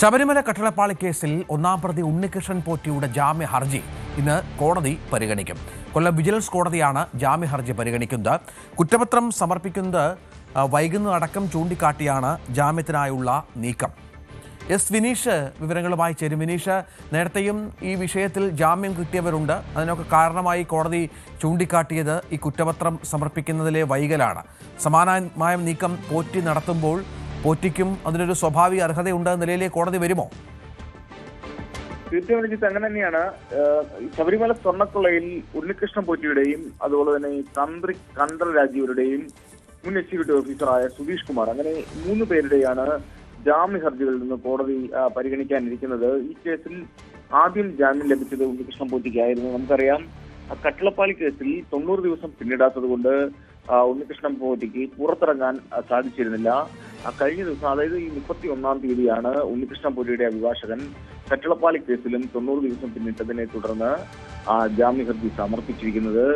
ശബരിമല കട്ടളപ്പാളി കേസിൽ ഒന്നാം പ്രതി ഉണ്ണികൃഷ്ണൻ പോറ്റിയുടെ ജാമ്യ ഹർജി ഇന്ന് കോടതി പരിഗണിക്കും. കൊല്ലം വിജിലൻസ് കോടതിയാണ് ജാമ്യ ഹർജി പരിഗണിക്കുന്നത്. കുറ്റപത്രം സമർപ്പിക്കുന്നത് വൈകുന്നതടക്കം ചൂണ്ടിക്കാട്ടിയാണ് ജാമ്യത്തിനായുള്ള നീക്കം. എസ് വിനീഷ് വിവരങ്ങളുമായി ചേരും. വിനീഷ്, നേരത്തെയും ഈ വിഷയത്തിൽ ജാമ്യം കിട്ടിയവരുണ്ട്. അതിനൊക്കെ കാരണമായി കോടതി ചൂണ്ടിക്കാട്ടിയത് ഈ കുറ്റപത്രം സമർപ്പിക്കുന്നതിലെ വൈകലാണ്. സമാനമായ നീക്കം പോറ്റി നടത്തുമ്പോൾ പോറ്റിക്കും അതിനൊരു സ്വാഭാവിക അർഹതയുണ്ട് എന്ന നിലയിലേക്ക് കോടതി വരുമോ? തീർച്ചയായും അങ്ങനെ തന്നെയാണ്. ശബരിമല സ്വർണ്ണക്കൊള്ളയിൽ ഉണ്ണികൃഷ്ണൻ പോറ്റിയുടെയും അതുപോലെ തന്നെ തന്ത്രി കണ്ഠർ രാജീവരുടെയും മുൻ എക്സിക്യൂട്ടീവ് ഓഫീസറായ സുധീഷ് കുമാർ, അങ്ങനെ 3 പേരുടെയാണ് ജാമ്യ ഹർജികളിൽ നിന്ന് കോടതി പരിഗണിക്കാനിരിക്കുന്നത്. ഈ കേസിൽ ആദ്യം ജാമ്യം ലഭിച്ചത് ഉണ്ണികൃഷ്ണൻ പോറ്റിക്കായിരുന്നു. നമുക്കറിയാം, കട്ടളപ്പാളി കേസിൽ 90 ദിവസം പിന്നിടാത്തത് കൊണ്ട് ഉണ്ണികൃഷ്ണൻ പോറ്റിക്ക് പുറത്തിറങ്ങാൻ സാധിച്ചിരുന്നില്ല. കഴിഞ്ഞ ദിവസം, അതായത് ഈ 31-ാം തീയതിയാണ് ഉണ്ണികൃഷ്ണൻ പോറ്റിയുടെ അഭിഭാഷകൻ കട്ടളപ്പാളി കേസിലും 90 ദിവസം പിന്നിട്ടതിനെ തുടർന്ന് ജാമ്യ ഹർജി സമർപ്പിച്ചിരിക്കുന്നത്.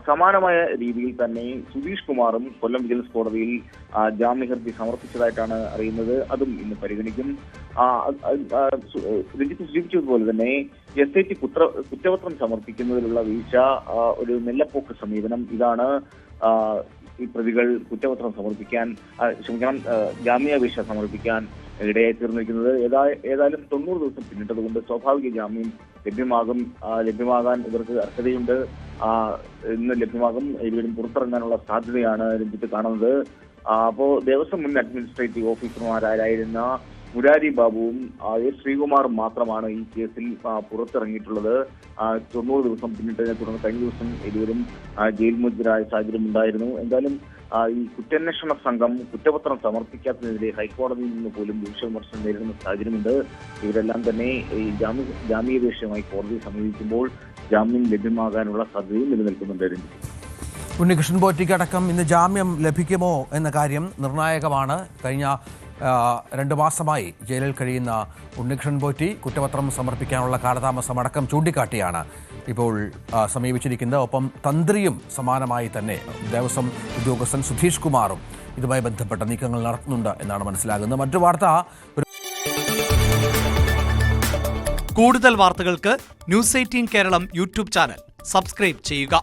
സമാനമായ രീതിയിൽ തന്നെ സുധീഷ് കുമാറും കൊല്ലം വിജിലൻസ് കോടതിയിൽ ജാമ്യ ഹർജി സമർപ്പിച്ചതായിട്ടാണ് അറിയുന്നത്. അതും ഇന്ന് പരിഗണിക്കും. രഞ്ജിത്ത് സൂചിപ്പിച്ചതുപോലെ തന്നെ SIT കുറ്റപത്രം സമർപ്പിക്കുന്നതിലുള്ള വീഴ്ച, ഒരു മെല്ലപ്പോക്ക് സമീപനം, ഇതാണ് ഈ പ്രതികൾ കുറ്റപത്രം ജാമ്യാപേക്ഷ സമർപ്പിക്കാൻ ഇടയായി തീർന്നിരിക്കുന്നത്. ഏതായാലും 90 ദിവസം പിന്നിട്ടതുകൊണ്ട് സ്വാഭാവിക ജാമ്യം ലഭ്യമാകാൻ ഇവർക്ക് അർഹതയുണ്ട്. ഇന്ന് ലഭ്യമാകും. ഇരുവരും പുറത്തിറങ്ങാനുള്ള സാധ്യതയാണ് രഞ്ജിത്ത് കാണുന്നത്. അപ്പോ ദേവസ്വം മുൻ അഡ്മിനിസ്ട്രേറ്റീവ് ഓഫീസർമാരായിരുന്ന മുരാരി ബാബുവും എസ് ശ്രീകുമാറും മാത്രമാണ് ഈ കേസിൽ പുറത്തിറങ്ങിയിട്ടുള്ളത്. 90 ദിവസം പിന്നിട്ടതിനെ തുടർന്ന് കഴിഞ്ഞ ദിവസം ഇരുവരും ജയിൽ മോചിതരായ സാഹചര്യം ഉണ്ടായിരുന്നു. എന്തായാലും ഈ കുറ്റാന്വേഷണ സംഘം കുറ്റപത്രം സമർപ്പിക്കാത്തതിനെതിരെ ഹൈക്കോടതിയിൽ നിന്ന് പോലും രൂക്ഷ വിമർശനം നേരിടുന്ന സാഹചര്യമുണ്ട്. ഇവരെല്ലാം തന്നെ ഈ ജാമ്യാപേക്ഷയുമായി കോടതിയെ സമീപിക്കുമ്പോൾ ജാമ്യം ലഭ്യമാകാനുള്ള സാധ്യതയും നിലനിൽക്കുന്നുണ്ട്. ഉണ്ണികൃഷ്ണൻ പോറ്റിക്കടക്കം ഇന്ന് ജാമ്യം ലഭിക്കുമോ എന്ന കാര്യം നിർണായകമാണ്. കഴിഞ്ഞ 2 മാസമായി ജയിലിൽ കഴിയുന്ന ഉണ്ണികൃഷ്ണൻ പോറ്റി കുറ്റപത്രം സമർപ്പിക്കാനുള്ള കാലതാമസം അടക്കം ചൂണ്ടിക്കാട്ടിയാണ് ഇപ്പോൾ സമീപിച്ചിരിക്കുന്നത്. ഒപ്പം തന്ത്രിയും സമാനമായി തന്നെ ദേവസ്വം ഉദ്യോഗസ്ഥൻ സുധീഷ് കുമാറും ഇതുമായി ബന്ധപ്പെട്ട നീക്കങ്ങൾ നടത്തുന്നുണ്ട് എന്നാണ് മനസ്സിലാകുന്നത്. മറ്റു വാർത്ത, കൂടുതൽ വാർത്തകൾക്ക് News 18 Keralam YouTube channel subscribe ചെയ്യുക.